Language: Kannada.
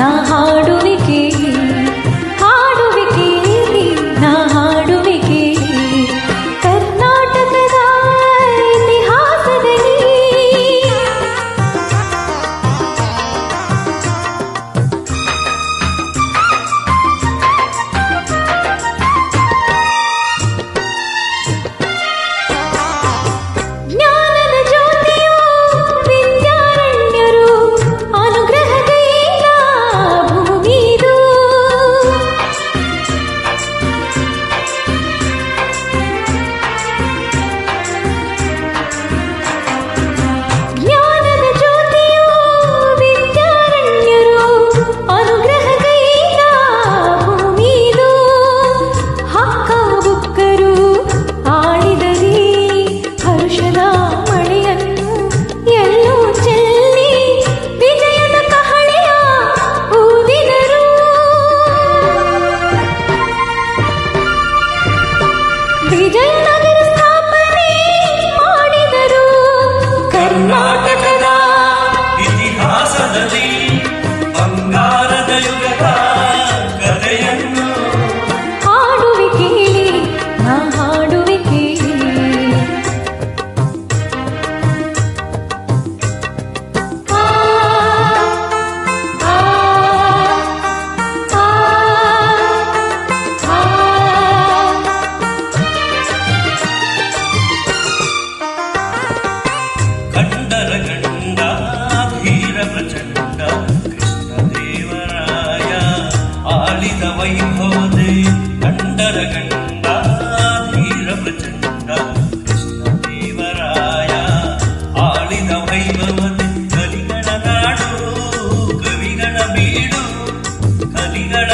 ನಾ ಹಾಡುವೆ ಕೇಳಿ ಹಾಡುವೆ ಕೇಳಿ ನಾ ಹಾಡುವೆ ಕೇಳಿ ಕರ್ನಾಟಕದ ಇತಿಹಾಸದಲ್ಲಿ ಜ್ಞಾನದ ಜ್ಯೋತಿಯು ವಿದ್ಯಾರಣ್ಯರು ಅನುಗ್ರಹಗೈದ ಭೂಮಿದು ಜ್ಞಾನದ ಜ್ಯೋತಿಯು ವಿದ್ಯಾರಣ್ಯರು ಅನುಗ್ರಹಗೈದ ಭೂಮಿದು ಹಕ್ಕ ಬುಕ್ಕರು ಆಡಿದರಿ ಹರುಷದ ಮಳೆಯನ್ನು ಎಲ್ಲೂ ಚೆಲ್ಲಿ ವಿಜಯದ ಕಹಳೆಯ ಊದಿದರು ವಿಜಯನಗರ ಸ್ಥಾಪನೆ ಮಾಡಿದರು ಕರ್ನಾಟಕದ ಇತಿಹಾಸದಲ್ಲಿ ಬಂಗಾರದ ಯುಗದ ಕಥೆಯನ್ನು ಹಾಡುವೆ ಕೇಳಿ ನಾ ಹಾಡುವೆ ಕೇಳಿ ಆ, ಆ, ಆ, ಆ. ಕಂಡರ ಗಂಡ ಧೀರ ಪ್ರಚಂಡ ಕೃಷ್ಣದೇವರಾಯ ಆಳಿದ ವೈಭವದೆ ಕಂಡರ ಗಂಡ ಧೀರ ಪ್ರಚಂಡ ಕೃಷ್ಣದೇವರಾಯ ಆಳಿದ ವೈಭವದೆ ಕಲಿಗಳ ನಾಡು ಕವಿಗಳ ಬೀಡು ಕಲಿಗಳ